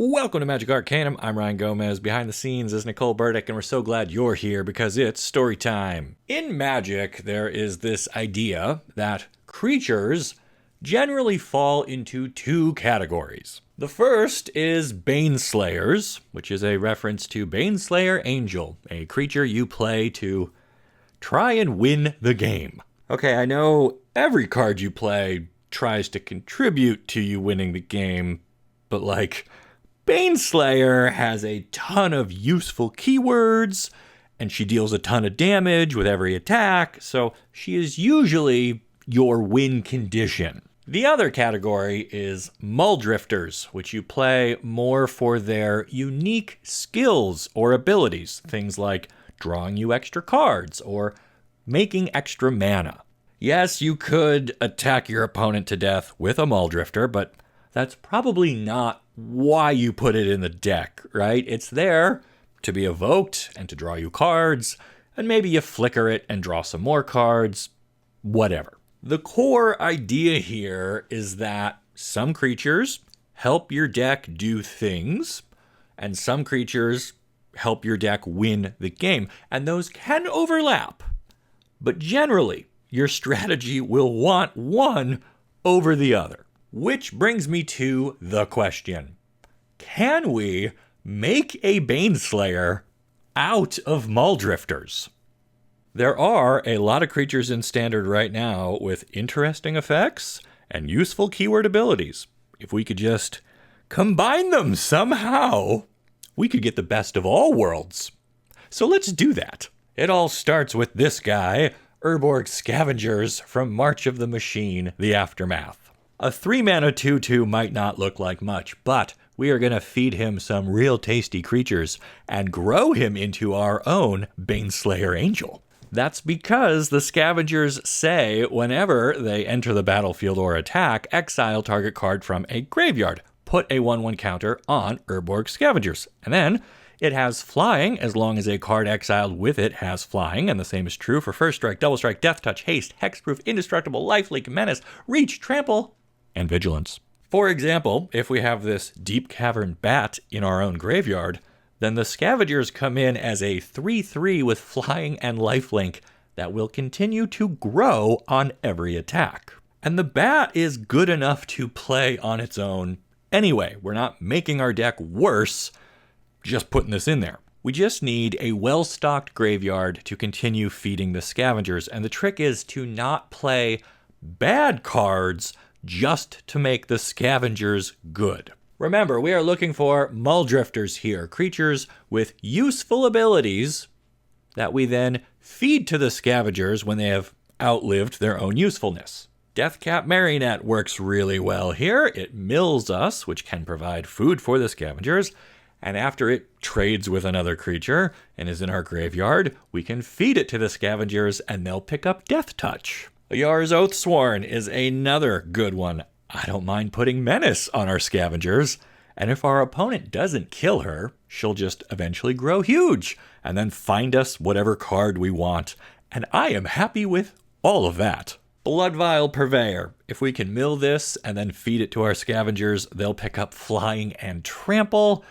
Welcome to Magic Arcanum. I'm Ryan Gomez. Behind the scenes is Nicole Burdick, and we're so glad you're here because it's story time. In Magic, there is this idea that creatures generally fall into two categories. The first is Baneslayers, which is a reference to Baneslayer Angel, a creature you play to try and win the game. Okay, I know every card you play tries to contribute to you winning the game, but Baneslayer has a ton of useful keywords, and she deals a ton of damage with every attack, so she is usually your win condition. The other category is Mulldrifters, which you play more for their unique skills or abilities, things like drawing you extra cards or making extra mana. Yes, you could attack your opponent to death with a Mulldrifter, but that's probably not why you put it in the deck, right? It's there to be evoked and to draw you cards, and maybe you flicker it and draw some more cards, whatever. The core idea here is that some creatures help your deck do things, and some creatures help your deck win the game, and those can overlap. But generally, your strategy will want one over the other. Which brings me to the question. Can we make a Baneslayer out of Mulldrifters? There are a lot of creatures in Standard right now with interesting effects and useful keyword abilities. If we could just combine them somehow, we could get the best of all worlds. So let's do that. It all starts with this guy, Urborg Scavengers from March of the Machine, The Aftermath. A 3-mana 2/2 might not look like much, but we are going to feed him some real tasty creatures and grow him into our own Baneslayer Angel. That's because the Scavengers say whenever they enter the battlefield or attack, exile target card from a graveyard. Put a 1/1 counter on Urborg Scavengers. And then it has flying as long as a card exiled with it has flying, and the same is true for First Strike, Double Strike, Death Touch, Haste, Hexproof, Indestructible, Lifelink, Menace, Reach, Trample, and Vigilance. For example, if we have this Deep-Cavern Bat in our own graveyard, then the Scavengers come in as a 3/3 with flying and lifelink that will continue to grow on every attack. And the Bat is good enough to play on its own anyway. We're not making our deck worse just putting this in there. We just need a well-stocked graveyard to continue feeding the Scavengers, and the trick is to not play bad cards just to make the Scavengers good. Remember, we are looking for Mulldrifters here, creatures with useful abilities that we then feed to the Scavengers when they have outlived their own usefulness. Deathcap Marionette works really well here. It mills us, which can provide food for the Scavengers, and after it trades with another creature and is in our graveyard, we can feed it to the Scavengers and they'll pick up Death Touch. Ayara's Oathsworn is another good one. I don't mind putting Menace on our Scavengers, and if our opponent doesn't kill her, she'll just eventually grow huge and then find us whatever card we want, and I am happy with all of that. Bloodvial Purveyor. If we can mill this and then feed it to our Scavengers, they'll pick up flying and trample.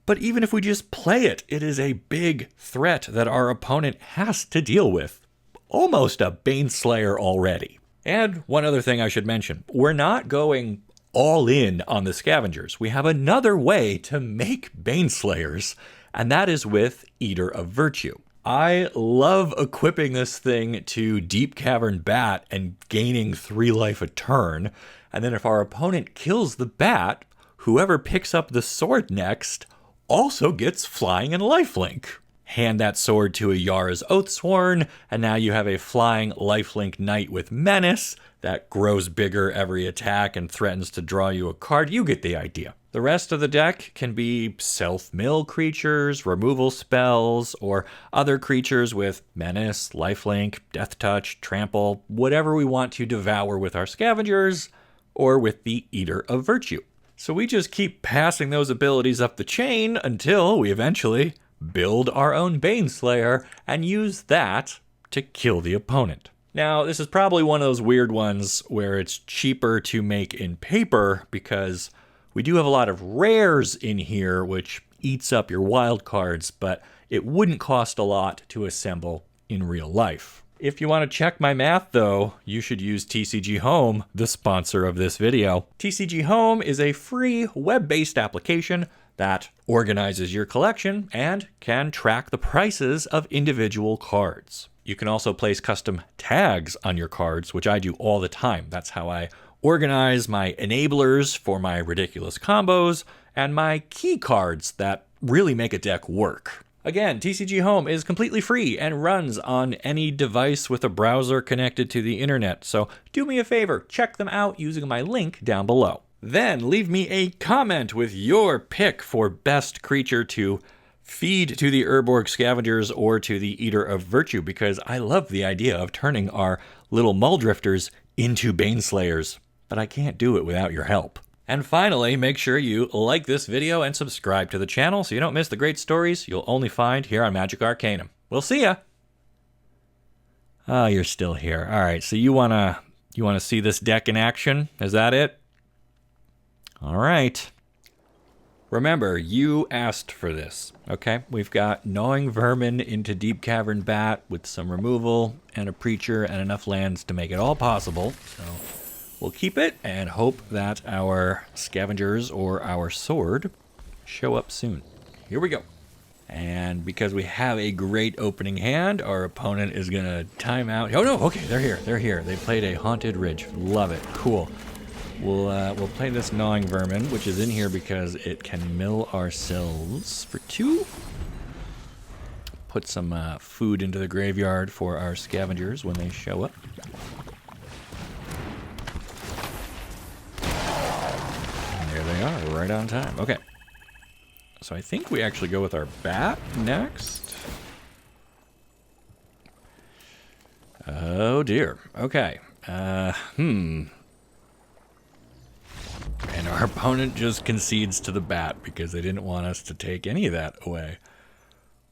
But even if we just play it, it is a big threat that our opponent has to deal with. Almost a Baneslayer already. And one other thing I should mention. We're not going all in on the Scavengers. We have another way to make Baneslayers, and that is with Eater of Virtue. I love equipping this thing to Deep-Cavern Bat and gaining 3 life a turn. And then if our opponent kills the bat, whoever picks up the sword next also gets flying and lifelink. Hand that sword to Ayara's Oathsworn, and now you have a flying lifelink knight with Menace that grows bigger every attack and threatens to draw you a card. You get the idea. The rest of the deck can be self-mill creatures, removal spells, or other creatures with Menace, lifelink, Death Touch, Trample, whatever we want to devour with our Scavengers, or with the Eater of Virtue. So we just keep passing those abilities up the chain until we eventually build our own Baneslayer and use that to kill the opponent. Now, this is probably one of those weird ones where it's cheaper to make in paper because We do have a lot of rares in here, which eats up your wild cards, but it wouldn't cost a lot to assemble in real life. If you want to check my math, though, you should use TCG Home, the sponsor of this video. TCG Home is a free web-based application that organizes your collection and can track the prices of individual cards. You can also place custom tags on your cards, which I do all the time. That's how I organize my enablers for my ridiculous combos and my key cards that really make a deck work. Again, TCG Home is completely free and runs on any device with a browser connected to the internet. So do me a favor, check them out using my link down below. Then leave me a comment with your pick for best creature to feed to the Urborg Scavengers or to the Eater of Virtue, because I love the idea of turning our little Mulldrifters into Baneslayers, but I can't do it without your help. And finally, make sure you like this video and subscribe to the channel so you don't miss the great stories you'll only find here on Magic Arcanum. We'll see ya! Oh, you're still here. All right, so you wanna see this deck in action? Is that it? All right. Remember, you asked for this, okay? We've got Gnawing Vermin into Deep-Cavern Bat with some removal and a Preacher and enough lands to make it all possible, so we'll keep it and hope that our Scavengers or our Sword show up soon. Here we go. And because we have a great opening hand, our opponent is going to time out. Oh, no, okay, they're here. They're here. They played a Haunted Ridge. Love it. Cool. We'll play this Gnawing Vermin, which is in here because it can mill ourselves for 2. Put some food into the graveyard for our Scavengers when they show up. And there they are, right on time. Okay. So I think we actually go with our Bat next. Oh dear. Okay. And our opponent just concedes to the Bat because they didn't want us to take any of that away.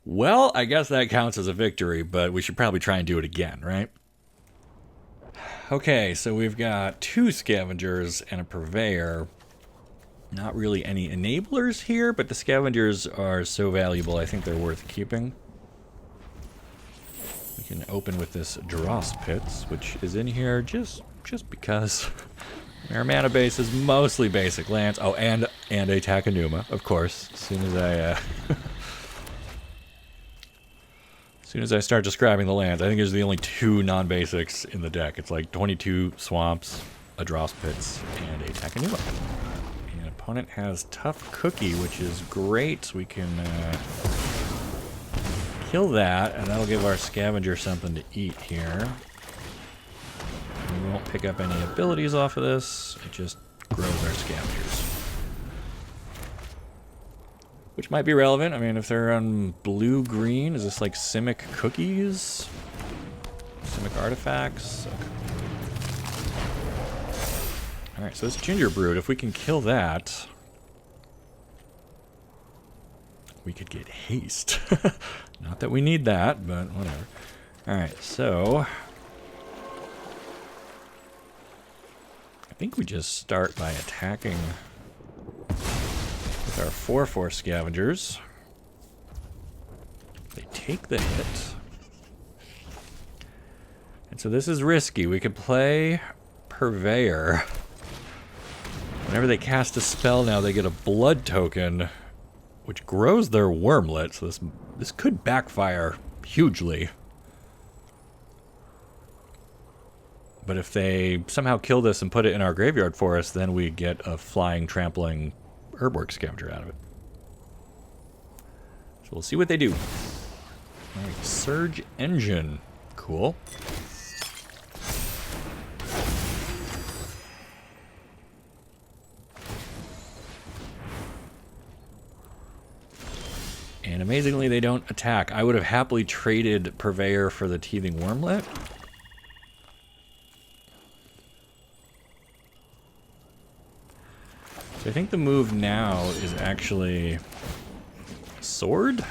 Well, I guess that counts as a victory, but we should probably try and do it again, right? Okay, so we've got 2 Scavengers and a Purveyor. Not really any enablers here, but the Scavengers are so valuable, I think they're worth keeping. We can open with this Dross Pits, which is in here just because. Our mana base is mostly basic lands. Oh, and a Takenuma, of course. As soon as I start describing the lands, I think there's the only 2 non-basics in the deck. It's like 22 Swamps, a Dross Pits, and a Takenuma. And opponent has Tough Cookie, which is great. We can kill that, and that'll give our Scavenger something to eat here. We won't pick up any abilities off of this. It just grows our Scavengers. Which might be relevant. I mean, if they're on blue-green, is this like Simic Cookies? Simic Artifacts? Okay. Alright, so this Ginger Brood, if we can kill that, we could get haste. Not that we need that, but whatever. Alright, so I think we just start by attacking with our 4/4 Scavengers. They take the hit. And so this is risky. We could play Purveyor. Whenever they cast a spell now, they get a blood token, which grows their Wormlet. So this could backfire hugely. But if they somehow kill this and put it in our graveyard for us, then we get a flying, trampling Urborg Scavenger out of it. So we'll see what they do. Alright, Surge Engine. Cool. And amazingly, they don't attack. I would have happily traded Purveyor for the Teething Wormlet. So I think the move now is actually Sword?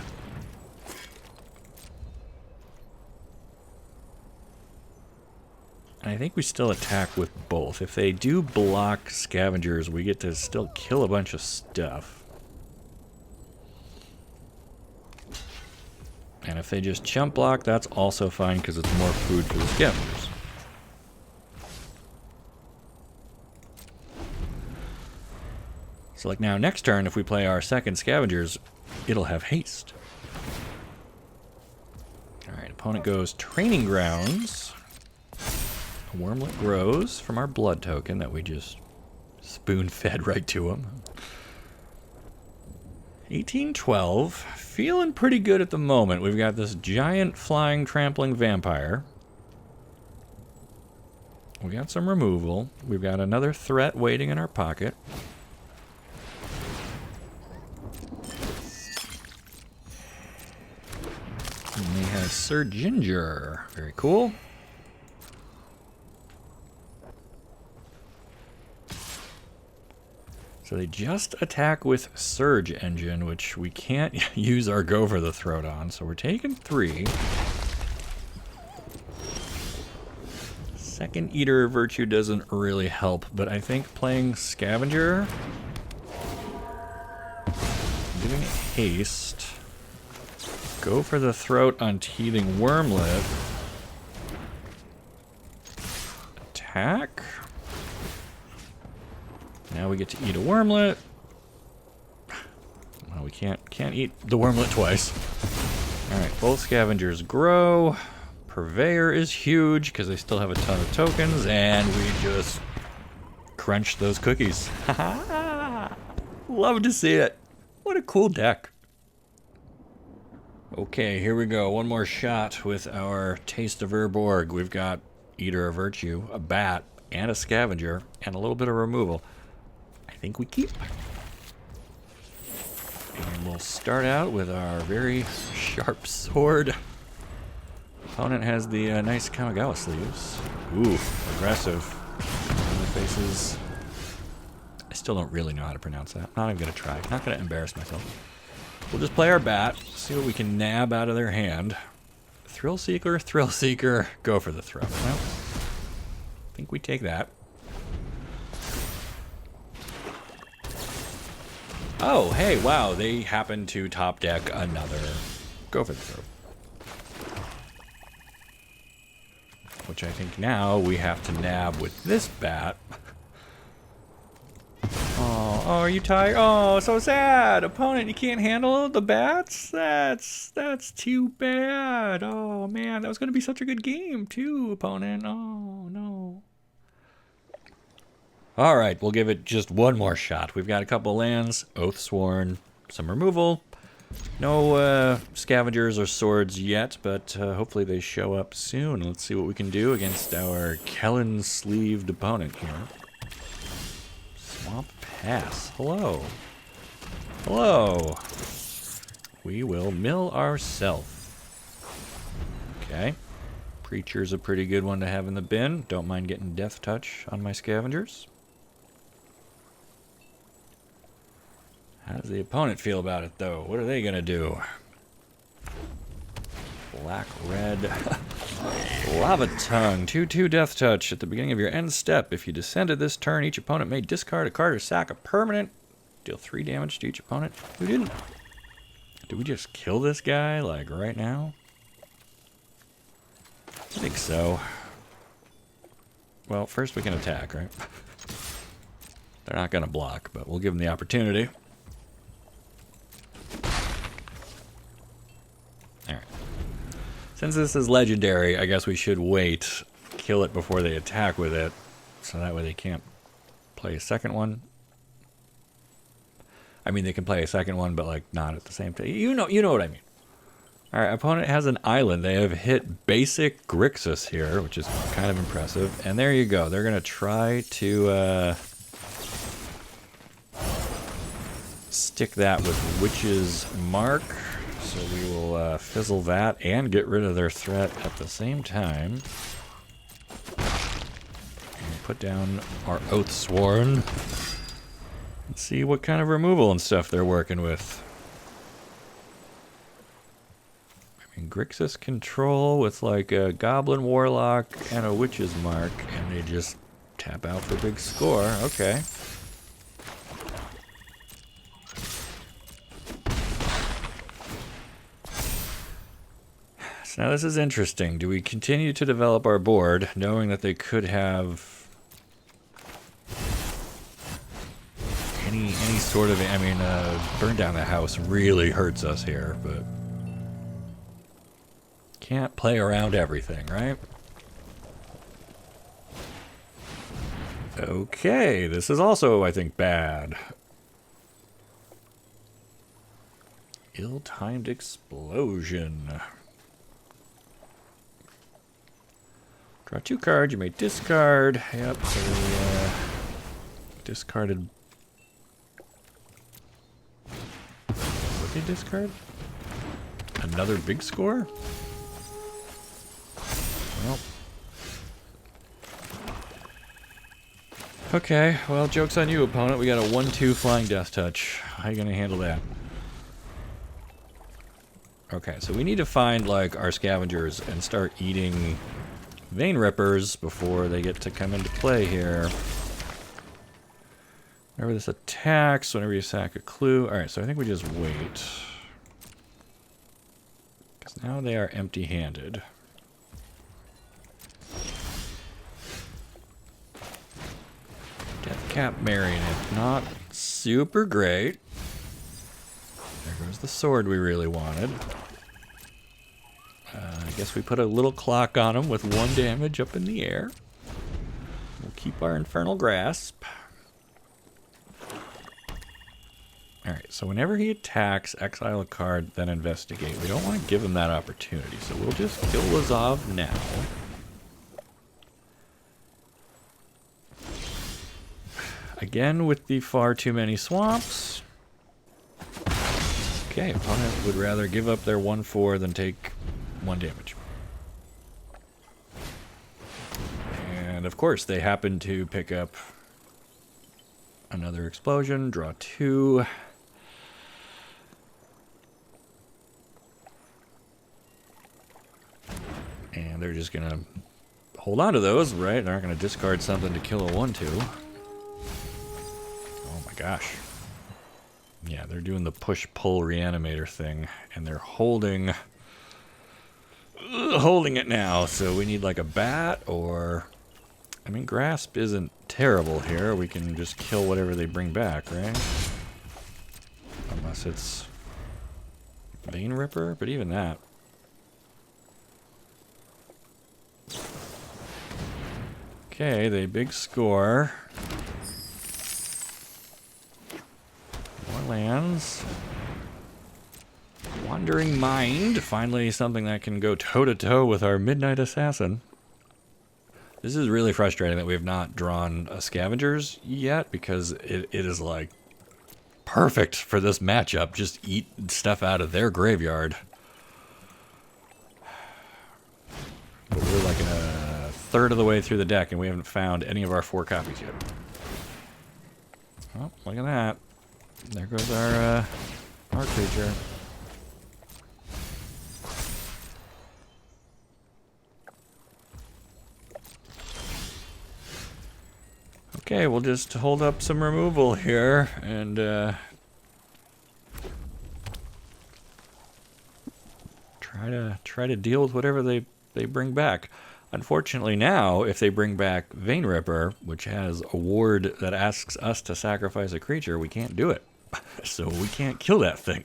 And I think we still attack with both. If they do block Scavengers, we get to still kill a bunch of stuff. And if they just chump block, that's also fine because it's more food for the Scavengers. So like now, next turn, if we play our second Scavengers, it'll have haste. Alright, opponent goes Training Grounds. A wormlet grows from our blood token that we just spoon-fed right to him. 1812. Feeling pretty good at the moment. We've got this giant flying trampling vampire. We got some removal. We've got another threat waiting in our pocket. And we have Sir Ginger. Very cool. So they just attack with Surge Engine, which we can't use our Go for the Throat on, so we're taking 3. Second Eater Virtue doesn't really help, but I think playing Scavenger, giving it haste, Go for the Throat on Teething Wormlet, attack. Now we get to eat a wormlet. Well, we can't eat the wormlet twice. Alright, both Scavengers grow. Purveyor is huge because they still have a ton of tokens, and we just crunch those cookies. Love to see it. What a cool deck. Okay, here we go. One more shot with our Taste of Urborg. We've got Eater of Virtue, a bat, and a Scavenger, and a little bit of removal. I think we keep. And we'll start out with our very sharp sword. Opponent has the nice Kamigawa sleeves. Ooh, aggressive. Other faces. I still don't really know how to pronounce that. Not even going to try. Not going to embarrass myself. We'll just play our bat, see what we can nab out of their hand. Thrill Seeker, Go for the Throat. Well, I think we take that. Oh, hey, wow, they happen to top deck another Go for the Throat. Which I think now we have to nab with this bat. Oh, are you tired? Oh, so sad. Opponent, you can't handle the bats? That's too bad. Oh, man, that was going to be such a good game, too, opponent. Oh, no. All right, we'll give it just one more shot. We've got a couple lands, Oathsworn, some removal. No Scavengers or swords yet, but hopefully they show up soon. Let's see what we can do against our Kellen-sleeved opponent here. Swamp Pass. Hello. Hello. We will mill ourselves. Okay. Preacher's a pretty good one to have in the bin. Don't mind getting Death Touch on my Scavengers. How does the opponent feel about it, though? What are they going to do? Black, red. Lava Tongue. 2/2 Death Touch. At the beginning of your end step, if you descended this turn, each opponent may discard a card or sack a permanent. Deal 3 damage to each opponent. Who didn't? Did we just kill this guy, like, right now? I think so. Well, first we can attack, right? They're not going to block, but we'll give them the opportunity. Alright. Since this is legendary, I guess we should wait, kill it before they attack with it, so that way they can't play a second one. I mean, they can play a second one, but, like, not at the same time. You know what I mean. Alright, opponent has an island. They have hit basic Grixis here, which is kind of impressive. And there you go. They're going to try to stick that with Witch's Mark. So we will fizzle that and get rid of their threat at the same time. And put down our Oathsworn. And see what kind of removal and stuff they're working with. I And Grixis control with like a Goblin Warlock and a Witch's Mark, and they just tap out for big score. Okay. So now this is interesting. Do we continue to develop our board, knowing that they could have any sort of, I mean, burn down the house really hurts us here, but can't play around everything, right? Okay, this is also, I think, bad. Ill-timed explosion. Draw 2 cards, you may discard. Yep, so we discarded. What did they discard? Another big score? Well. Okay, well, joke's on you, opponent. We got a 1-2 Flying Death Touch. How you gonna handle that? Okay, so we need to find, like, our Scavengers and start eating Vein Rippers before they get to come into play here. Whenever this attacks, whenever you sack a clue. Alright, so I think we just wait. Because now they are empty-handed. Deathcap Marionette, not super great. There goes the sword we really wanted. I guess we put a little clock on him with 1 damage up in the air. We'll keep our Infernal Grasp. Alright, so whenever he attacks, exile a card, then investigate. We don't want to give him that opportunity, so we'll just kill Lazov now. Again with the far too many swamps. Okay, opponent would rather give up their 1/4 than take 1 damage. And of course, they happen to pick up another explosion, draw 2. And they're just gonna hold on to those, right? They're not gonna discard something to kill a 1/2. Oh my gosh. Yeah, they're doing the push-pull reanimator thing, and they're holding it now, so we need like a bat or... I mean, Grasp isn't terrible here. We can just kill whatever they bring back, right? Unless it's Vein Ripper, but even that. Okay, they big score. More lands. Wandering Mind. Finally something that can go toe-to-toe with our Midnight Assassin. This is really frustrating that we have not drawn a Scavengers yet, because it is like perfect for this matchup. Just eat stuff out of their graveyard. But we're like a third of the way through the deck and we haven't found any of our 4 copies yet. Oh, look at that. There goes our creature. Okay, we'll just hold up some removal here and try to deal with whatever they bring back. Unfortunately now, if they bring back Vein Ripper, which has a ward that asks us to sacrifice a creature, we can't do it. So we can't kill that thing.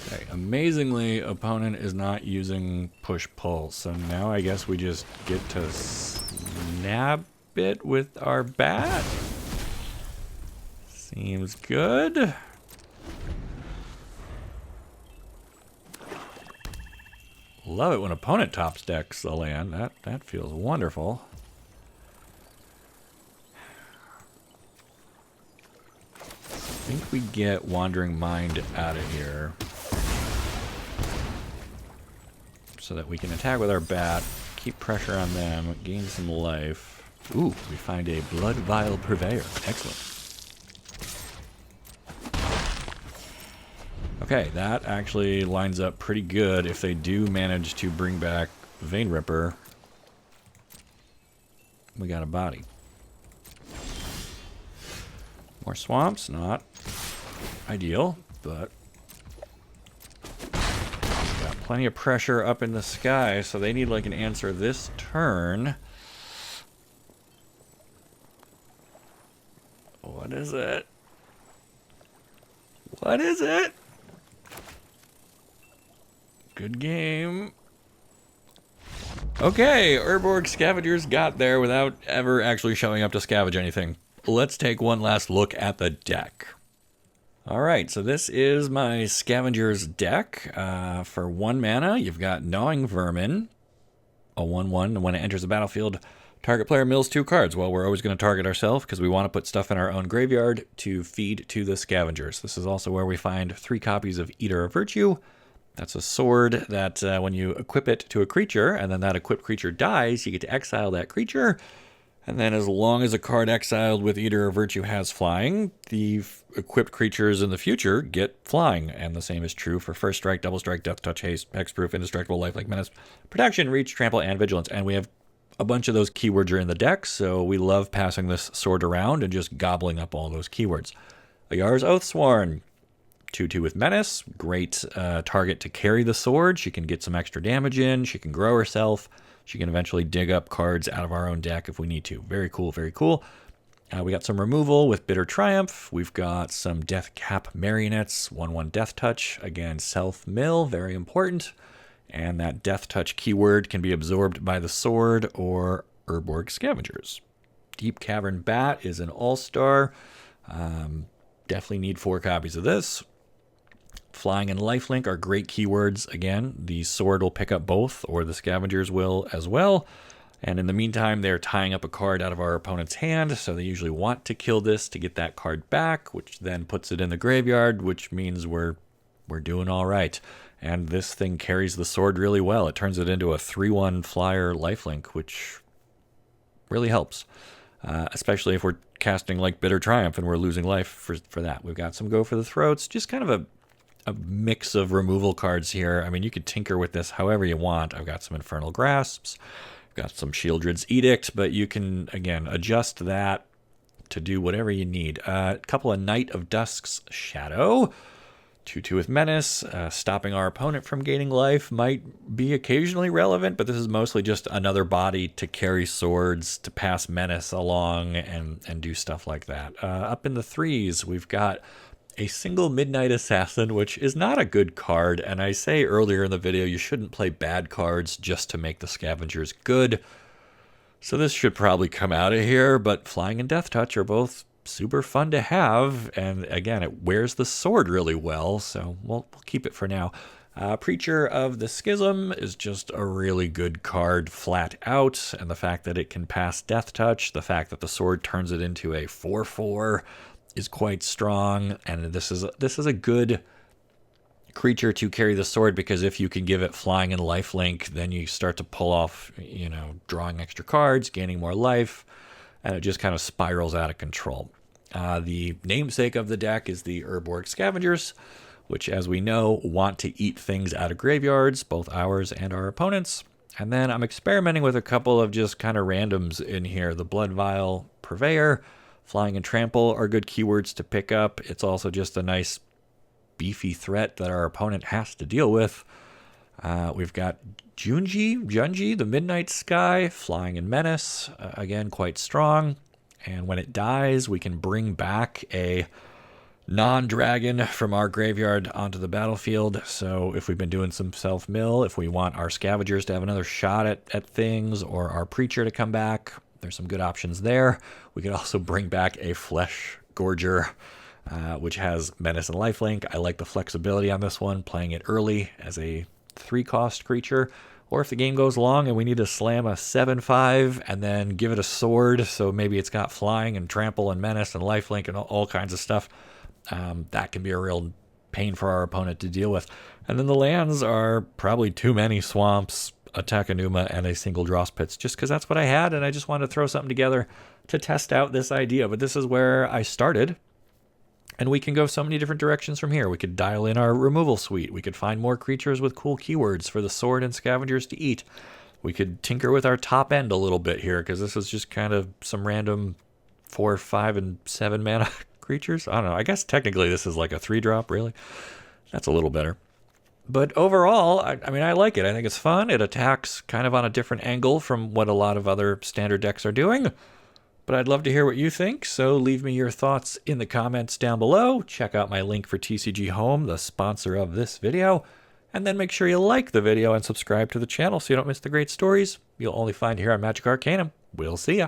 Okay, amazingly, opponent is not using push-pull, so now I guess we just get to snap it with our bat. Seems good. Love it when opponent tops decks a land. That feels wonderful. I think we get Wandering Mind out of here so that we can attack with our bat, keep pressure on them, gain some life. Ooh, we find a Blood Vial Purveyor. Excellent. Okay, that actually lines up pretty good if they do manage to bring back Vein Ripper. We got a body. More swamps, not ideal, but got plenty of pressure up in the sky, so they need like an answer this turn. What is it? What is it? Good game. Okay, Urborg Scavengers got there without ever actually showing up to scavenge anything. Let's take one last look at the deck. Alright, so this is my Scavengers deck. For 1 mana, you've got Gnawing Vermin, a 1/1, and when it enters the battlefield, target player mills 2 cards. Well, we're always going to target ourselves because we want to put stuff in our own graveyard to feed to the Scavengers. This is also where we find 3 copies of Eater of Virtue. That's a sword that when you equip it to a creature, and then that equipped creature dies, you get to exile that creature. And then as long as a card exiled with Eater of Virtue has flying, the equipped creatures in the future get flying. And the same is true for First Strike, Double Strike, Death Touch, Haste, Hexproof, Indestructible, Lifelink, Menace, Protection, Reach, Trample, and Vigilance. And we have a bunch of those keywords are in the deck, so we love passing this sword around and just gobbling up all those keywords. Ayara's Oathsworn, 2/2 with Menace, great target to carry the sword. She can get some extra damage in, she can grow herself, she can eventually dig up cards out of our own deck if we need to. Very cool, very cool. We got some removal with Bitter Triumph. We've got some Death Cap Marionettes, 1/1 Death Touch. Again, self-mill, very important. And that Death Touch keyword can be absorbed by the sword or Urborg Scavengers. Deep-Cavern Bat is an all-star. Definitely need 4 copies of this. Flying and Lifelink are great keywords. Again, the sword will pick up both, or the Scavengers will as well. And in the meantime, they're tying up a card out of our opponent's hand, so they usually want to kill this to get that card back, which then puts it in the graveyard, which means we're doing all right. And this thing carries the sword really well. It turns it into a 3/1 flyer lifelink, which really helps. Especially if we're casting like Bitter Triumph and we're losing life for that. We've got some Go for the Throats, just kind of a mix of removal cards here. I mean, you could tinker with this however you want. I've got some Infernal Grasps, I've got some Shieldred's Edict, but you can, again, adjust that to do whatever you need. A couple of Night of Dusk's Shadow, 2/2 with Menace. Stopping our opponent from gaining life might be occasionally relevant, but this is mostly just another body to carry swords, to pass Menace along, and do stuff like that. Up in the 3s, we've got a single Midnight Assassin, which is not a good card, and I say earlier in the video you shouldn't play bad cards just to make the Scavengers good. So this should probably come out of here, but Flying and Death Touch are both super fun to have, and again, it wears the sword really well, so we'll keep it for now. Preacher of the Schism is just a really good card flat out, and the fact that it can pass Death Touch, the fact that the sword turns it into a 4/4 is quite strong, and this is a good creature to carry the sword, because if you can give it Flying and Lifelink, then you start to pull off, drawing extra cards, gaining more life, and it just kind of spirals out of control. The namesake of the deck is the Urborg Scavengers, which, as we know, want to eat things out of graveyards, both ours and our opponents. And then I'm experimenting with a couple of just kind of randoms in here. The Blood Vial Purveyor, Flying and Trample are good keywords to pick up. It's also just a nice beefy threat that our opponent has to deal with. We've got Junji, the Midnight Sky, Flying and Menace, again, quite strong. And when it dies, we can bring back a non-dragon from our graveyard onto the battlefield. So if we've been doing some self-mill, if we want our Scavengers to have another shot at things, or our Preacher to come back, there's some good options there. We could also bring back a Fleshgorger, which has Menace and Lifelink. I like the flexibility on this one, playing it early as a 3-cost creature. Or if the game goes long and we need to slam a 7/5 and then give it a sword, so maybe it's got Flying and Trample and Menace and Lifelink and all kinds of stuff, that can be a real pain for our opponent to deal with. And then the lands are probably too many swamps, a Takenuma, and a single Dross Pits, just because that's what I had, and I just wanted to throw something together to test out this idea. But this is where I started. And we can go so many different directions from here. We could dial in our removal suite. We could find more creatures with cool keywords for the sword and scavengers to eat. We could tinker with our top end a little bit here, because this is just kind of some random 4, 5, and 7 mana creatures. I don't know. I guess technically this is like a 3-drop, really. That's a little better. But overall, I mean, I like it. I think it's fun. It attacks kind of on a different angle from what a lot of other standard decks are doing. But I'd love to hear what you think, so leave me your thoughts in the comments down below. Check out my link for TCG Home, the sponsor of this video. And then make sure you like the video and subscribe to the channel so you don't miss the great stories you'll only find here on Magic Arcanum. We'll see ya.